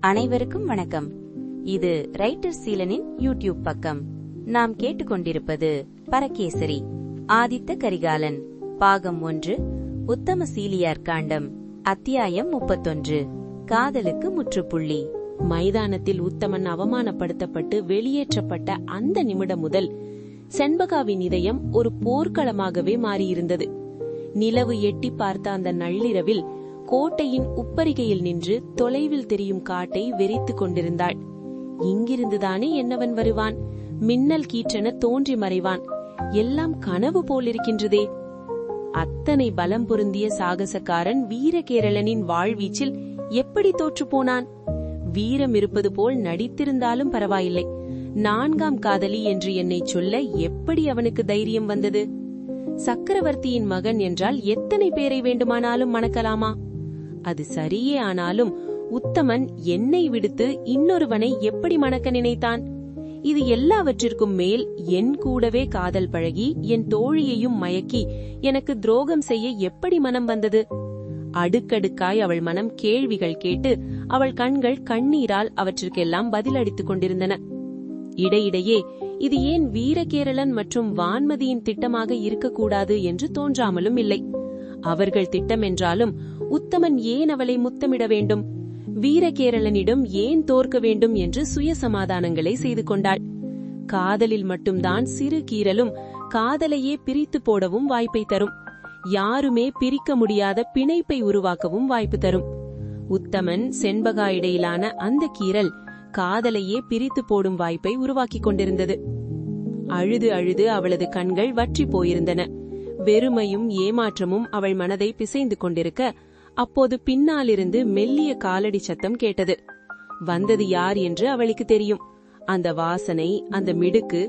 அனைவருக்கும் வணக்கம். இது ரைட்டர் சீலனின் யூடியூப் பக்கம். நாம் கேட்டுக்கொண்டிருப்பது பரகேசரி, ஆதித்த கரிகாலன், பாகம் 1, உத்தம சீலியார் காண்டம், அத்தியாயம் 31. காதலுக்கு முற்றுப்புள்ளி. மைதானத்தில் உத்தமன் அவமானப்படுத்தப்பட்டு வெளியேற்றப்பட்ட அந்த நிமிடம் முதல் செண்பகாவின் இதயம் ஒரு போர்க்களமாகவே மாறியிருந்தது. நிலவு எட்டி பார்த்த அந்த நள்ளிரவில் கோட்டையின் உப்பரிகையில் நின்று தொலைவில் தெரியும் காட்டை வெறித்துக் கொண்டிருந்தாள். இங்கிருந்துதானே என்னவன் வருவான், மின்னல் கீற்றென தோன்றி மறைவான், எல்லாம் கனவு போலிருக்கின்றதே. அத்தனை பலம் பொருந்திய சாகசக்காரன் வீரகேரளனின் வாழ்வீச்சில் எப்படி தோற்று போனான்? வீரம் இருப்பது போல் நடித்திருந்தாலும் பரவாயில்லை, 4ஆம் காதலி என்று என்னை சொல்ல எப்படி அவனுக்கு தைரியம் வந்தது? சக்கரவர்த்தியின் மகன் என்றால் எத்தனை பேரை வேண்டுமானாலும் மணக்கலாமா? அது சரியே, ஆனாலும் உத்தமன் என்னை விடுத்து இன்னொருவனை எப்படி மணக்க நினைத்தான்? இது எல்லாவற்றிற்கும் மேல் என் கூடவே காதல் பழகி என் தோழியையும் மயக்கி எனக்கு துரோகம் செய்ய எப்படி மனம் வந்தது? அடுக்கடுக்காய் அவள் மனம் கேள்விகள் கேட்டு அவள் கண்கள் கண்ணீரால் அவற்றிற்கெல்லாம் பதிலளித்துக் கொண்டிருந்தன. இடையிடையே இது ஏன் வீரகேரளன் மற்றும் வான்மதியின் திட்டமாக இருக்கக்கூடாது என்று தோன்றாமலும் இல்லை. அவர்கள் திட்டம் என்றாலும் உத்தமன் ஏன் அவளை முத்தமிட வேண்டும், வீரகேரளனிடம் ஏன் தோற்க வேண்டும் என்று சுய சமாதானங்களை செய்து கொண்டாள். காதலில் மட்டும்தான் சிறு கீறலும் காதலையே பிரித்து போடவும் வாய்ப்பை தரும். யாருமே பிரிக்க முடியாத பிணைப்பை உருவாக்கவும் வாய்ப்பு தரும். உத்தமன் செண்பகா இடையிலான அந்த கீறல் காதலையே பிரித்து போடும் வாய்ப்பை உருவாக்கி கொண்டிருந்தது. அழுது அழுது அவளது கண்கள் வற்றி போயிருந்தன. வெறுமையும் ஏமாற்றமும் அவள் மனதை பிசைந்து கொண்டிருக்க, அப்போது பின்னாலிருந்து மெல்லிய காலடி சத்தம் கேட்டது. வந்தது யார் என்று அவளுக்கு தெரியும். அந்த வாசனை, அந்த மிடுக்கு,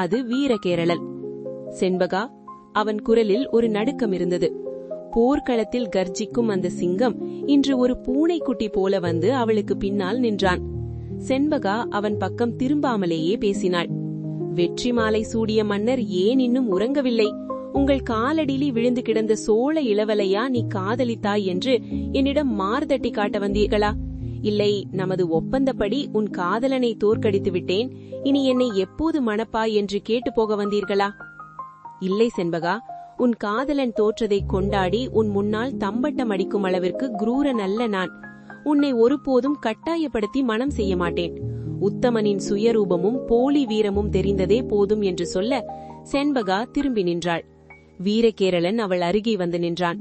அது வீரகேரளன். செண்பகா, அவன் குரலில் ஒரு நடுக்கம் இருந்தது. போர்க்களத்தில் கர்ஜிக்கும் அந்த சிங்கம் இன்று ஒரு பூனைக்குட்டி போல வந்து அவளுக்கு பின்னால் நின்றான். செண்பகா அவன் பக்கம் திரும்பாமலேயே பேசினாள். வெற்றி மாலை சூடிய மன்னர் ஏன் இன்னும் உறங்கவில்லை? உங்கள் காலடியிலே விழுந்து கிடந்த சோழ இளவலையா நீ காதலித்தாய் என்று என்னிடம் மார்தட்டி காட்ட வந்தீர்களா? இல்லை, நமது ஒப்பந்தப்படி உன் காதலனை தோற்கடித்து விட்டேன், இனி என்னை எப்போது மணப்பாய் என்று கேட்டு போக வந்தீர்களா? இல்லை செண்பகா, உன் காதலன் தோற்றதை கொண்டாடி உன் முன்னால் தம்பட்டம் அடிக்கும் அளவிற்கு குரூரன் அல்ல நான். உன்னை ஒருபோதும் கட்டாயப்படுத்தி மனம் செய்ய மாட்டேன். உத்தமனின் சுயரூபமும் போலி வீரமும் தெரிந்ததே போதும் என்று சொல்ல செண்பகா திரும்பி நின்றாள். வீரகேரளன் அவள் அருகே வந்து நின்றான்.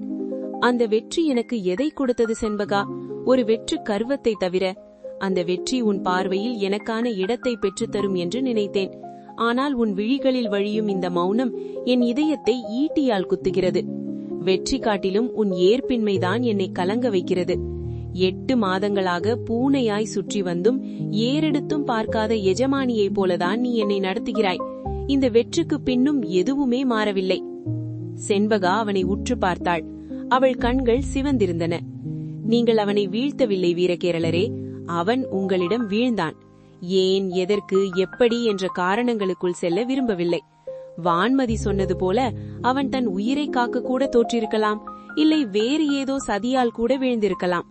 அந்த வெற்றி எனக்கு எதை கொடுத்தது செண்பகா? ஒரு வெற்று கர்வத்தை தவிர. அந்த வெற்றி உன் பார்வையில் எனக்கான இடத்தை பெற்றுத்தரும் என்று நினைத்தேன். ஆனால் உன் விழிகளில் வழியும் இந்த மௌனம் என் இதயத்தை ஈட்டியால் குத்துகிறது. வெற்றி காட்டிலும் உன் ஏற்பின்மைதான் என்னை கலங்க வைக்கிறது. 8 மாதங்களாக பூனையாய் சுற்றி வந்தும் ஏறெடுத்தும் பார்க்காத எஜமானியைப் போலதான் நீ என்னை நடத்துகிறாய். இந்த வெற்றிக்கு பின்னும் எதுவுமே மாறவில்லை. செண்பகா அவனை உற்று பார்த்தாள். அவள் கண்கள் சிவந்திருந்தன. நீங்கள் அவனை வீழ்த்தவில்லை வீரகேரளரே, அவன் உங்களிடம் வீழ்ந்தான். ஏன், எதற்கு, எப்படி என்ற காரணங்களுக்குள் செல்ல விரும்பவில்லை. வான்மதி சொன்னது போல அவன் தன் உயிரை காக்க கூட தோற்றிருக்கலாம், இல்லை வேறு ஏதோ சதியால் கூட வீழ்ந்திருக்கலாம்.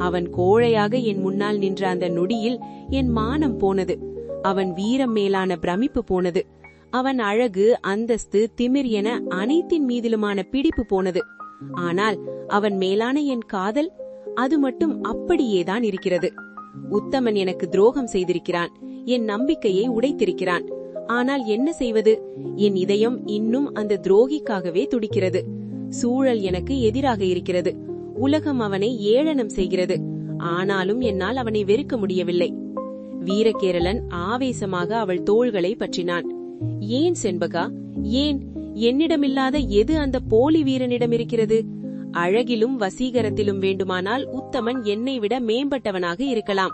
அவன் கோழையாக என் முன்னால் நின்ற அந்த நொடியில் என் மானம் போனது. அவன் வீரம் மேலான பிரமிப்பு போனது. அவன் அழகு, அந்தஸ்து, திமிர் என அனைத்தின் மீதிலுமான பிடிப்பு போனது. ஆனால் அவன் மேலான என் காதல், அது மட்டும் அப்படியேதான் இருக்கிறது. உத்தமன் எனக்கு துரோகம் செய்திருக்கிறான், என் நம்பிக்கையை உடைத்திருக்கிறான். ஆனால் என்ன செய்வது? என் இதயம் இன்னும் அந்த துரோகிக்காகவே துடிக்கிறது. சூழல் எனக்கு எதிராக இருக்கிறது. உலகம் அவனை ஏளனம் செய்கிறது. ஆனாலும் என்னால் அவனை வெறுக்க முடியவில்லை. வீரகேரளன் ஆவேசமாக அவள் தோள்களை பற்றினான். ஏன் செண்பகா, ஏன்? என்னிடமில்லாத எது அந்த போலி வீரனிடம் இருக்கிறது? அழகிலும் வசீகரத்திலும் வேண்டுமானால் உத்தமன் என்னை விட மேம்பட்டவனாக இருக்கலாம்.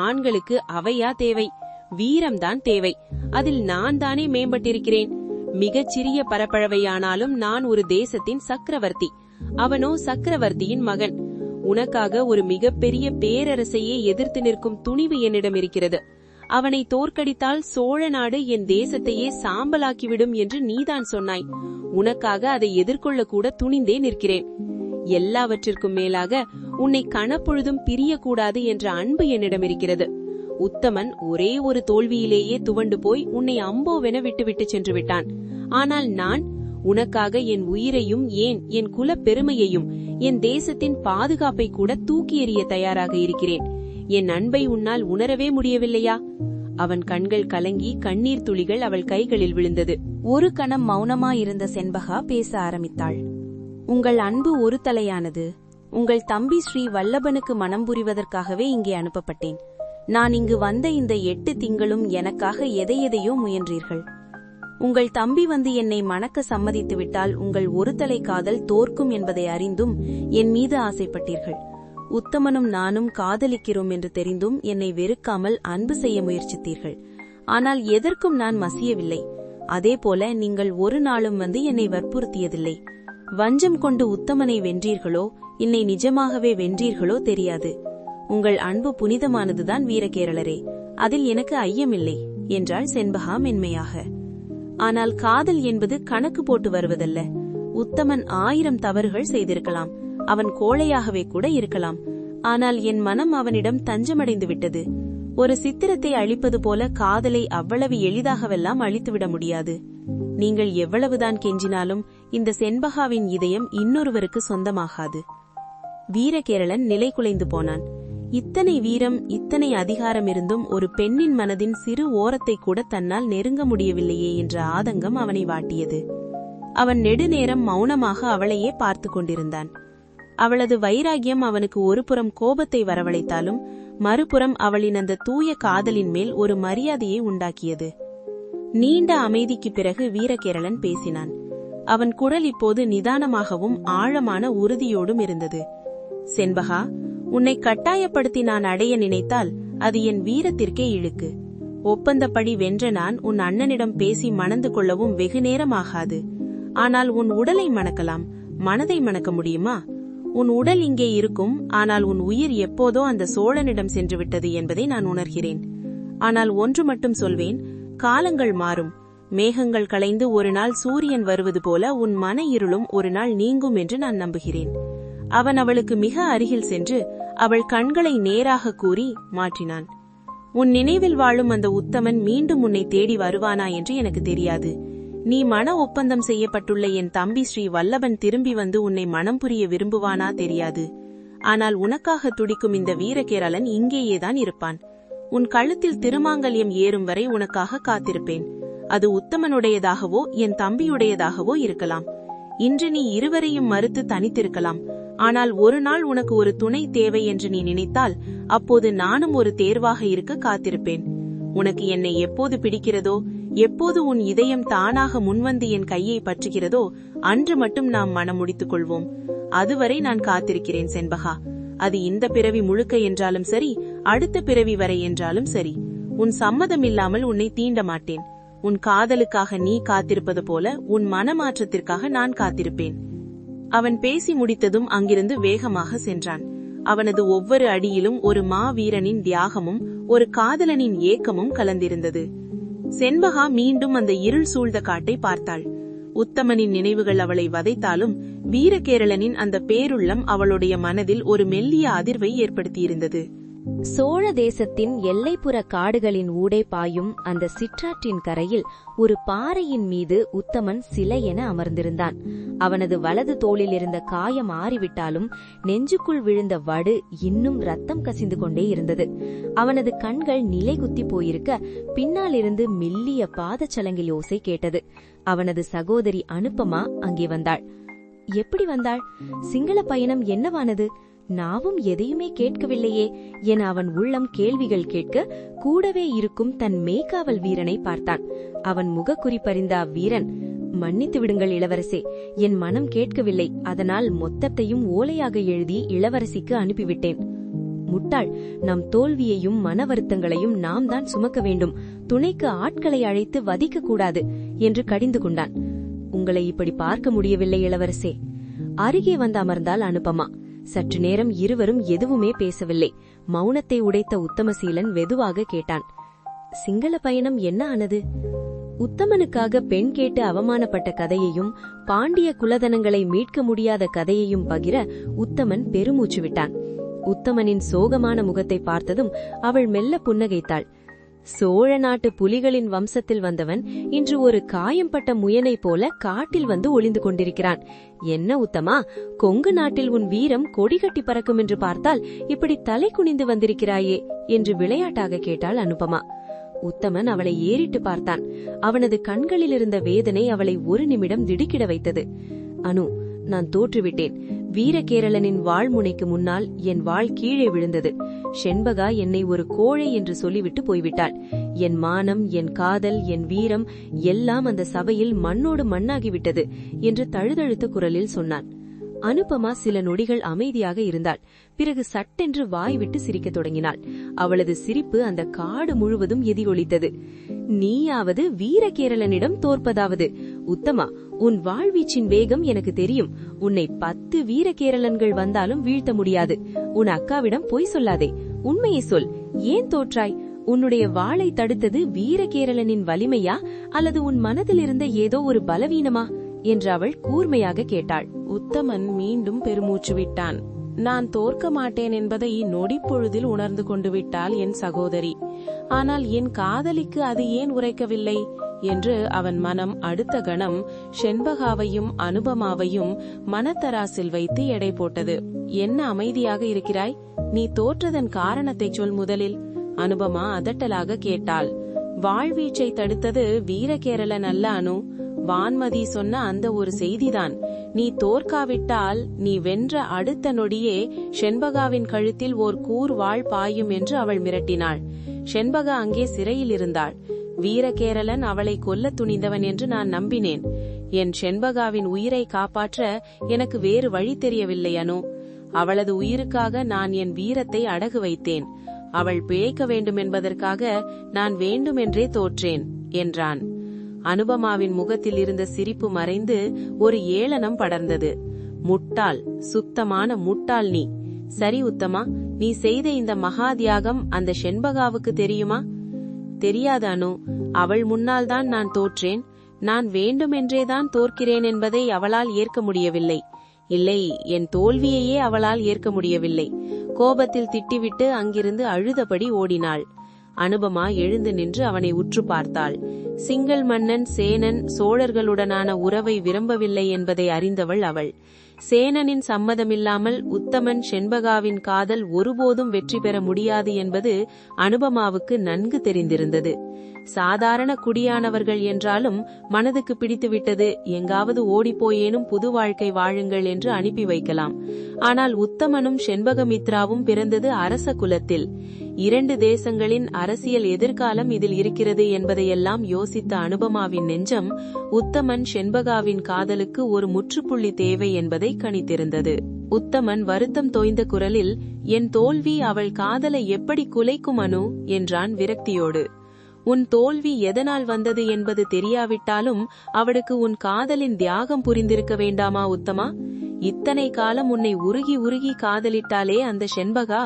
ஆண்களுக்கு அவையா தேவை? வீரம்தான் தேவை. அதில் நான் தானே மேம்பட்டிருக்கிறேன். மிகச்சிறிய பரப்பளவையானாலும் நான் ஒரு தேசத்தின் சக்கரவர்த்தி. அவனோ சக்கரவர்த்தியின் மகன். உனக்காக ஒரு மிகப்பெரிய பேரரசையே எதிர்த்து நிற்கும் துணிவு என்னிடம் இருக்கிறது. அவனை தோற்கடித்தால் சோழ நாடு என் தேசத்தையே சாம்பலாக்கிவிடும் என்று நீதான் சொன்னாய். உனக்காக அதை எதிர்கொள்ள கூட துணிந்தே நிற்கிறேன். எல்லாவற்றிற்கும் மேலாக உன்னை கணப்பொழுதும் பிரியக்கூடாது என்ற அன்பு என்னிடம் இருக்கிறது. உத்தமன் ஒரே ஒரு தோல்வியிலேயே துவண்டு போய் உன்னை அம்போவென விட்டுவிட்டு சென்று விட்டான். ஆனால் நான் உனக்காக என் உயிரையும் ஏன் என் குல பெருமையையும் என் தேசத்தின் பாதுகாப்பை கூட தூக்கி எறிய தயாராக இருக்கிறேன். என் அன்பை உன்னால் உணரவே முடியவில்லையா? அவன் கண்கள் கலங்கி கண்ணீர் துளிகள் அவள் கைகளில் விழுந்தது. ஒரு கணம் மௌனமாயிருந்த செண்பகா பேச ஆரம்பித்தாள். உங்கள் அன்பு ஒரு தலையானது. உங்கள் தம்பி ஸ்ரீ வல்லபனுக்கு மனம் புரிவதற்காகவே இங்கே அனுப்பப்பட்டேன். நான் இங்கு வந்த இந்த 8 திங்களும் எனக்காக எதையெதையோ முயன்றீர்கள். உங்கள் தம்பி வந்து என்னை மணக்க சம்மதித்து விட்டால் உங்கள் ஒரு தலை காதல் தோற்கும் என்பதை அறிந்தும் என் மீது ஆசைப்பட்டீர்கள். உத்தமனும் நானும் காதலிக்கிறோம் என்று தெரிந்தும் என்னை வெறுக்காமல் அன்பு செய்ய முயற்சித்தீர்கள். ஆனால் எதற்கும் நான் மசியவில்லை. அதேபோல நீங்கள் ஒரு நாளும் வந்து என்னை வற்புறுத்தியதில்லை. வஞ்சம் கொண்டு உத்தமனை வென்றீர்களோ என்னை நிஜமாகவே வென்றீர்களோ தெரியாது. உங்கள் அன்பு புனிதமானதுதான் வீரகேரளரே, அதில் எனக்கு ஐயமில்லை என்றாள் செண்பகா மென்மையாக. ஆனால் காதல் என்பது கணக்கு போட்டு வருவதல்ல. உத்தமன் 1000 தவறுகள் செய்திருக்கலாம், அவன் கோழையாகவே கூட இருக்கலாம். ஆனால் என் மனம் அவனிடம் தஞ்சமடைந்து விட்டது. ஒரு சித்திரத்தை அழிப்பது போல காதலை அவ்வளவு எளிதாகவெல்லாம் அழித்துவிட முடியாது. நீங்கள் எவ்வளவுதான் கெஞ்சினாலும் இந்த செண்பகாவின் இதயம் இன்னொருவருக்கு சொந்தமாகாது. வீரகேரளன் நிலை குலைந்து போனான். இத்தனை வீரம், இத்தனை அதிகாரம் இருந்தும் ஒரு பெண்ணின் மனதின் சிறு ஓரத்தை கூட தன்னால் நெருங்க முடியவில்லையே என்ற ஆதங்கம் அவனை வாட்டியது. அவன் நெடுநேரம் மௌனமாக அவளையே பார்த்து கொண்டிருந்தான். அவளது வைராகியம் அவனுக்கு ஒருபுறம் கோபத்தை வரவழைத்தாலும் மறுபுறம் அவளின் அந்த தூய காதலின் மேல் ஒரு மரியாதையை உண்டாக்கியது. நீண்ட அமைதிக்கு பிறகு வீரகேரளன் பேசினான். அவன் குரல் இப்போது நிதானமாகவும் ஆழமான உறுதியோடும் இருந்தது. செண்பகா, உன்னை கட்டாயப்படுத்தி நான் அடைய நினைத்தால் அது என் வீரத்திற்கே இழுக்கு. ஒப்பந்தப்படி வென்ற நான் உன் அண்ணனிடம் பேசி மணந்து கொள்ளவும் வெகு நேரம் ஆகாது. ஆனால் உன் உடலை மணக்கலாம், மனதை மணக்க முடியுமா? உன் உடல் இங்கே இருக்கும், ஆனால் உன் உயிர் எப்போதோ அந்த சோழனிடம் சென்று விட்டது என்பதை நான் உணர்கிறேன். ஆனால் ஒன்று மட்டும் சொல்வேன், காலங்கள் மாறும். மேகங்கள் களைந்து ஒரு நாள் சூரியன் வருவது போல உன் மன இருளும் ஒரு நாள் நீங்கும் என்று நான் நம்புகிறேன். அவன் அவளுக்கு மிக அருகில் சென்று அவள் கண்களை நேராக கூறி மாற்றினான். உன் நினைவில் வாழும் அந்த உத்தமன் மீண்டும் உன்னை தேடி வருவானா என்று எனக்கு தெரியாது. நீ மன ஒப்பந்தம் செய்யப்பட்டுள்ள என் தம்பி ஸ்ரீ வல்லபன் திரும்பி வந்து உன்னை மனம் புரிய விரும்புவானா தெரியாது. ஆனால் உனக்காக துடிக்கும் இந்த வீரகேரளன் இங்கேயேதான் இருப்பான். உன் கழுத்தில் திருமாங்கல்யம் ஏறும் வரை உனக்காக காத்திருப்பேன். அது உத்தமனுடையதாகவோ என் தம்பியுடையதாகவோ இருக்கலாம். இன்று நீ இருவரையும் மறுத்து தனித்திருக்கலாம். ஆனால் ஒரு நாள் உனக்கு ஒரு துணை தேவை என்று நீ நினைத்தால் அப்போது நானும் ஒரு தேர்வாக இருக்க காத்திருப்பேன். உனக்கு என்னை எப்போது பிடிக்கிறதோ, எப்போது உன் இதயம் தானாக முன்வந்து என் கையை பற்றுகிறதோ அன்று மட்டும் நாம் மனம் முடித்துக் கொள்வோம். அதுவரை நான் காத்திருக்கிறேன் செண்பகா. அது இந்த பிறவி முழுக்க என்றாலும் சரி, அடுத்த பிறவி வரை என்றாலும் சரி. உன் சம்மதம் இல்லாமல் உன்னை தீண்ட மாட்டேன். உன் காதலுக்காக நீ காத்திருப்பது போல உன் மனமாற்றத்திற்காக நான் காத்திருப்பேன். அவன் பேசி முடித்ததும் அங்கிருந்து வேகமாக சென்றான். அவனது ஒவ்வொரு அடியிலும் ஒரு மாவீரனின் தியாகமும் ஒரு காதலனின் ஏக்கமும் கலந்திருந்தது. செண்பகா மீண்டும் அந்த இருள் சூழ்ந்த காட்டை பார்த்தாள். உத்தமனின் நினைவுகள் அவளை வதைத்தாலும் வீரகேரளனின் அந்த பேருள்ளம் அவளுடைய மனதில் ஒரு மெல்லிய அதிர்வை ஏற்படுத்தியிருந்தது. சோழ தேசத்தின் எல்லைப்புற காடுகளின் ஊடே பாயும் அந்த சிற்றாற்றின் கரையில் ஒரு பாறையின் மீது உத்தமன் சிலை என அமர்ந்திருந்தான். அவனது வலது தோளில் இருந்த காயம் ஆறிவிட்டாலும் நெஞ்சுக்குள் விழுந்த வடு இன்னும் ரத்தம் கசிந்து கொண்டே இருந்தது. அவனது கண்கள் நிலை குத்தி போயிருக்க பின்னாலிருந்து மெல்லிய பாதச்சலங்கில் ஓசை கேட்டது. அவனது சகோதரி அனுப்பமா அங்கே வந்தாள். எப்படி வந்தாள்? சிங்கள பயணம் என்னவானது? நாவும் எதையுமே கேட்கவில்லையே என அவன் உள்ளம் கேள்விகள் கேட்க கூடவே இருக்கும் தன் மேய்காவல் வீரனை பார்த்தான். அவன் முகக்குறிப்பறிந்த அவ்வீரன், மன்னித்து விடுங்கள் இளவரசே, என் மனம் கேட்கவில்லை, அதனால் மொத்தத்தையும் ஓலையாக எழுதி இளவரசிக்கு அனுப்பிவிட்டேன். முட்டாள், நம் தோல்வியையும் மன வருத்தங்களையும் நாம் தான் சுமக்க வேண்டும், துணைக்கு ஆட்களை அழைத்து வதிக்க கூடாது என்று கடிந்து கொண்டான். உங்களை இப்படி பார்க்க முடியவில்லை இளவரசே. அருகே வந்து அமர்ந்தால் அனுப்பமா. சற்று நேரம் இருவரும் எதுவுமே பேசவில்லை. மௌனத்தை உடைத்த உத்தமசீலன் வெதுவாக கேட்டான், சிங்கள பயணம் என்ன ஆனது? உத்தமனுக்காக பெண் கேட்டு அவமானப்பட்ட கதையையும் பாண்டிய குலதனங்களை மீட்க முடியாத கதையையும் பகிர உத்தமன் பெருமூச்சு விட்டான். உத்தமனின் சோகமான முகத்தை பார்த்ததும் அவள் மெல்ல புன்னகைத்தாள். சோழ நாட்டு புலிகளின் வம்சத்தில் வந்தவன் இன்று ஒரு காயம்பட்ட முயனைப் போல காட்டில் வந்து ஒளிந்து கொண்டிருக்கிறான். என்ன உத்தமா, கொங்கு நாட்டில் உன் வீரம் கொடிகட்டி பறக்கும் என்று பார்த்தால் இப்படி தலை குனிந்து வந்திருக்கிறாயே என்று விளையாட்டாக கேட்டாள் அனுபமா. உத்தமன் அவளை ஏறிட்டு பார்த்தான். அவனது கண்களில் இருந்த வேதனை அவளை ஒரு நிமிடம் திடுக்கிட வைத்தது. அனு, நான் தோற்றுவிட்டேன். வீரகேரளனின் வாழ்முனைக்கு முன்னால் என் வாழ் கீழே விழுந்தது. செண்பகா என்னை ஒரு கோழை என்று சொல்லிவிட்டு போய்விட்டாள். என் மானம், என் காதல், என் வீரம் எல்லாம் அந்த சபையில் மண்ணோடு மண்ணாகிவிட்டது என்று தழுதழுத்த குரலில் சொன்னான். அனுபமா சில நொடிகள் அமைதியாக இருந்தாள். பிறகு சட்டென்று வாய்விட்டு சிரிக்கத் தொடங்கினாள். அவளது சிரிப்பு அந்த காடு முழுவதும் எதிரொலித்தது. நீயாவது வீரகேரளனிடம் தோற்பதாவது? உத்தமா, உன் வாழ்வீச்சின் வேகம் எனக்கு தெரியும். உன்னை 10 வீரகேரளன்கள் வந்தாலும் வீழ்த்த முடியாது. உன் அக்காவிடம் பொய் சொல்லாதே, உண்மையை சொல். ஏன் தோற்றாய்? உன்னுடைய வாளை தடுத்தது வீரகேரளனின் வலிமையா அல்லது உன் மனதில் இருந்த ஏதோ ஒரு பலவீனமா என்று அவள் கூர்மையாக கேட்டாள். உத்தமன் மீண்டும் பெருமூச்சு விட்டான். நான் தோற்க மாட்டேன் என்பதை நொடிப்பொழுதில் உணர்ந்து கொண்டு விட்டாள் என் சகோதரி. ஆனால் என் காதலிக்கு அது ஏன் உரைக்கவில்லை என்று அவன் மனம் அடுத்த கணம் செண்பகாவையும் அனுபமாவையும் மனத்தராசில் வைத்து எடை போட்டது. என்ன அமைதியாக இருக்கிறாய்? நீ தோற்றதன் காரணத்தை சொல் முதலில். அனுபமா அதட்டலாக கேட்டாள். வாழ்வீச்சை தடுத்தது வீரகேரளன் அல்ல அனு. வான்மதி சொன்ன அந்த ஒரு செய்திதான். நீ தோற்காவிட்டால் நீ வென்ற அடுத்த நொடியே செண்பகாவின் கழுத்தில் ஓர் கூர் வாழ் பாயும் என்று அவள் மிரட்டினாள். செண்பகா அங்கே சிறையில் இருந்தாள். வீரகேரளன் அவளை கொல்ல துணிந்தவன் என்று நான் நம்பினேன். என் செண்பகாவின் உயிரை காப்பாற்ற எனக்கு வேறு வழி தெரியவில்லை அனு. அவளது உயிருக்காக நான் என் வீரத்தை அடகு வைத்தேன். அவள் பிழைக்க வேண்டும் என்பதற்காக நான் வேண்டுமென்றே தோற்றேன் என்றான். அனுபமாவின் முகத்தில் இருந்த சிரிப்பு மறைந்து ஒரு ஏளனம் படர்ந்தது. முட்டாள், சுத்தமான முட்டாள் நீ. சரி உத்தமா, நீ செய்த இந்த மகா தியாகம் அந்த செண்பகாவுக்கு தெரியுமா? தெரியாது அனு. அவள் முன்னால் தான் நான் தோற்றேன். நான் வேண்டுமென்றேதான் தோற்கிறேன் என்பதை அவளால் ஏற்க முடியவில்லை. இல்லை, என் தோல்வியையே அவளால் ஏற்க முடியவில்லை. கோபத்தில் திட்டிவிட்டு அங்கிருந்து அழுதபடி ஓடினாள். அனுபமா எழுந்து நின்று அவனை உற்று பார்த்தாள். சிங்கள் மன்னன் சேனன் சோழர்களுடனான உறவை விரும்பவில்லை என்பதை அறிந்தவள் அவள். சேனனின் சம்மதமில்லாமல் உத்தமன் செண்பகாவின் காதல் ஒருபோதும் வெற்றி பெற முடியாது என்பது அனுபமாவுக்கு நன்கு தெரிந்திருந்தது. சாதாரண குடியானவர்கள் என்றாலும் மனதுக்கு பிடித்துவிட்டது, எங்காவது ஓடிப்போயேனும் புது வாழ்க்கை வாழுங்கள் என்று அனுப்பி வைக்கலாம். ஆனால் உத்தமனும் செண்பகமித்ராவும் பிறந்தது அரச குலத்தில். 2 தேசங்களின் அரசியல் எதிர்காலம் இதில் இருக்கிறது என்பதையெல்லாம் யோசித்த அனுபமாவின் நெஞ்சம் உத்தமன் செண்பகாவின் காதலுக்கு ஒரு முற்றுப்புள்ளி தேவை என்பதை கணித்திருந்தது. உத்தமன் வருத்தம் தோய்ந்த குரலில், என் தோல்வி அவள் காதலை எப்படி குலைக்கும் அனு என்றான் விரக்தியோடு. உன் தோல்வி எதனால் வந்தது என்பது தெரியாவிட்டாலும் அவளுக்கு உன் காதலின் தியாகம் புரிந்திருக்க வேண்டாமா உத்தமா? இத்தனை காலம் உன்னை உருகி உருகி காதலிட்டாலே அந்த செண்பகா,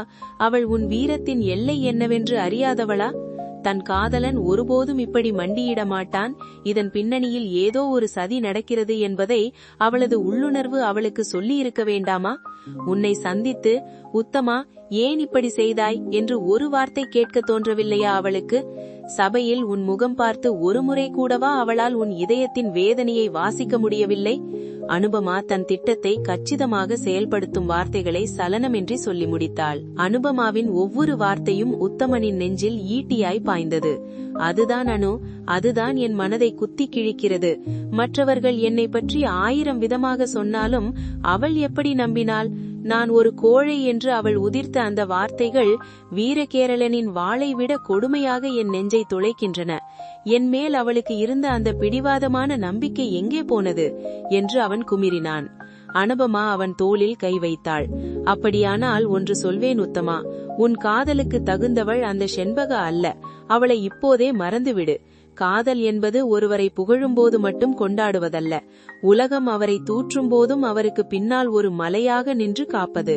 அவள் உன் வீரத்தின் எல்லை என்னவென்று அறியாதவளா? தன் காதலன் ஒருபோதும் இப்படி மண்டியிட மாட்டான், இதன் பின்னணியில் ஏதோ ஒரு சதி நடக்கிறது என்பதை அவளது உள்ளுணர்வு அவளுக்கு சொல்லியிருக்க வேண்டாமா? உன்னை சந்தித்து, உத்தமா ஏன் இப்படி செய்தாய் என்று ஒரு வார்த்தை கேட்க தோன்றவில்லையா அவளுக்கு? சபையில் உன் முகம் பார்த்து ஒரு முறை கூடவா அவளால் உன் இதயத்தின் வேதனையை வாசிக்க முடியவில்லை? அனுபமா தன் திட்டத்தை கச்சிதமாக செயல்படுத்தும் வார்த்தைகளை சலனமின்றி சொல்லி முடித்தாள். அனுபமாவின் ஒவ்வொரு வார்த்தையும் உத்தமனின் நெஞ்சில் ஈட்டியாய் பாய்ந்தது. அதுதான் அனு, அதுதான் என் மனதை குத்தி கிழிக்கிறது. மற்றவர்கள் என்னை பற்றி 1000 விதமாக சொன்னாலும் அவள் எப்படி நம்பினாள்? நான் ஒரு கோழை என்று அவள் உதிர்த்த அந்த வார்த்தைகள் வீரகேரளனின் வாளை விட கொடுமையாக என் நெஞ்சை துளைக்கின்றன. என் மேல் அவளுக்கு இருந்த அந்த பிடிவாதமான நம்பிக்கை எங்கே போனது என்று அவன் குமிறினான். அனுபமா அவன் தோளில் கை வைத்தாள். அப்படியானால் ஒன்று சொல்வேன் உத்தமா, உன் காதலுக்கு தகுந்தவள் அந்த செண்பகா அல்ல. அவளை இப்போதே மறந்துவிடு. காதல் என்பது ஒருவரை புகழும்போது மட்டும் கொண்டாடுவதல்ல, உலகம் அவரை தூற்றும் போதும் அவருக்கு பின்னால் ஒரு மலையாக நின்று காப்பது.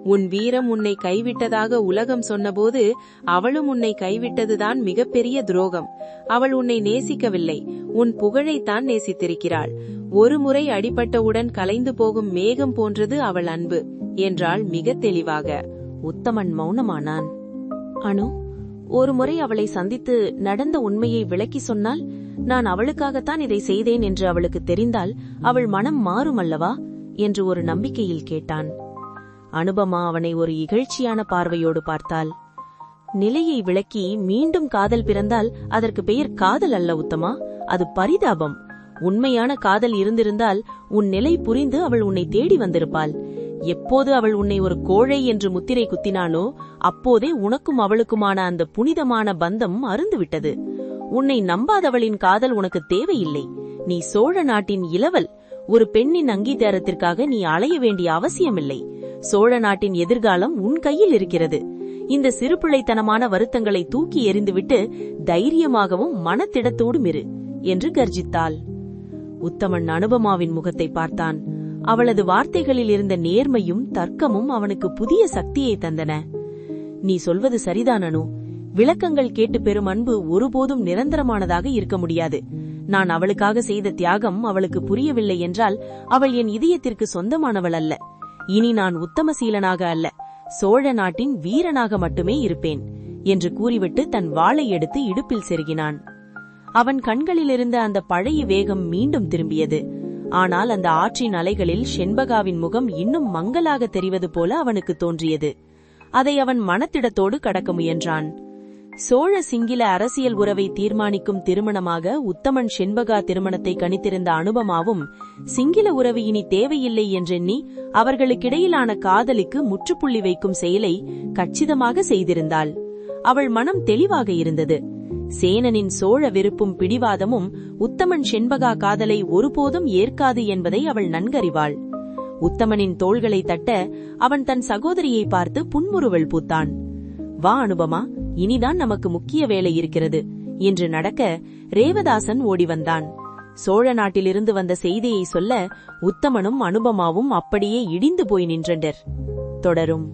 உன் வீரம் உன்னை கைவிட்டதாக உலகம் சொன்னபோது அவளும் உன்னை கைவிட்டதுதான் மிகப்பெரிய துரோகம். அவள் உன்னை நேசிக்கவில்லை, உன் புகழைத்தான் நேசித்திருக்கிறாள். ஒரு முறை அடிபட்டவுடன் கலைந்து போகும் மேகம் போன்றது அவள் அன்பு என்றாள் மிக தெளிவாக. உத்தமன் மௌனமானான். அனு, ஒரு முறை அவளை சந்தித்து நடந்த உண்மையை விளக்கி சொன்னால், நான் அவளுக்காகத்தான் இதை செய்தேன் என்று அவளுக்கு தெரிந்தால் அவள் மனம் மாறும் அல்லவா என்று ஒரு நம்பிக்கையில் கேட்டான். அனுபமா அவனை ஒரு இகழ்ச்சியான பார்வையோடு பார்த்தாள். நிலையை விளக்கி மீண்டும் காதல் பிறந்தால் அதற்கு பெயர் காதல் அல்ல உத்தமா, அது பரிதாபம். உண்மையான காதல் இருந்திருந்தால் உன் நிலை புரிந்து அவள் உன்னை தேடி வந்திருப்பாள். எப்போது அவள் உன்னை ஒரு கோழை என்று முத்திரை குத்தினானோ அப்போதே உனக்கும் அவளுக்குமான அந்த புனிதமான பந்தம் அருந்துவிட்டது. உன்னை நம்பாதவளின் காதல் உனக்கு தேவையில்லை. நீ சோழ நாட்டின் இளவல். ஒரு பெண்ணின் அங்கீகாரத்திற்காக நீ அலைய வேண்டிய அவசியமில்லை. சோழ நாட்டின் எதிர்காலம் உன் கையில் இருக்கிறது. இந்த சிறுபிள்ளைத்தனமான வருத்தங்களை தூக்கி எறிந்துவிட்டு தைரியமாகவும் மனத்திடத்தோடும் இரு என்று கர்ஜித்தாள். உத்தமன் அனுபமாவின் முகத்தை பார்த்தான். அவளது வார்த்தைகளில் இருந்த நேர்மையும் தர்க்கமும் அவனுக்கு புதிய சக்தியை தந்தன. நீ சொல்வது சரிதான் அனு. விளக்கங்கள் கேட்டு பெறும் அன்பு ஒருபோதும் நிரந்தரமானதாக இருக்க முடியாது. நான் அவளுக்காக செய்த தியாகம் அவளுக்கு புரியவில்லை என்றால் அவள் என் இதயத்திற்கு சொந்தமானவள் அல்ல. இனி நான் உத்தமசீலனாக அல்ல, சோழ நாட்டின் வீரனாக மட்டுமே இருப்பேன் என்று கூறிவிட்டு தன் வாளை எடுத்து இடுப்பில் செருகினான். அவன் கண்களிலிருந்த அந்த பழைய வேகம் மீண்டும் திரும்பியது. ஆனால் அந்த ஆற்றின் அலைகளில் செண்பகாவின் முகம் இன்னும் மங்கலாக தெரிவது போல அவனுக்கு தோன்றியது. அதை அவன் மனத்திடத்தோடு கடக்க முயன்றான். சோழ சிங்கில அரசியல் உறவை தீர்மானிக்கும் திருமணமாக உத்தமன் செண்பகா திருமணத்தை கணித்திருந்த அனுபமாவும் சிங்கில உறவு இனி தேவையில்லை என்றெண்ணி அவர்களுக்கிடையிலான காதலுக்கு முற்றுப்புள்ளி வைக்கும் செயலை கச்சிதமாக செய்திருந்தாள். அவள் மனம் தெளிவாக இருந்தது. சேனனின் சோழ விருப்பும் பிடிவாதமும் உத்தமன் செண்பகா காதலை ஒருபோதும் ஏற்காது என்பதை அவள் நன்கறிவாள். உத்தமனின் தோள்களை தட்ட அவன் தன் சகோதரியை பார்த்து புன்முறுவல் பூத்தான். வா அனுபமா, இனிதான் நமக்கு முக்கிய வேலை இருக்கிறது என்று நடக்க ரேவதாசன் ஓடி வந்தான். சோழ நாட்டிலிருந்து வந்த செய்தியை சொல்ல உத்தமனும் அனுபமாவும் அப்படியே இடிந்து போய் நின்றனர். தொடரும்.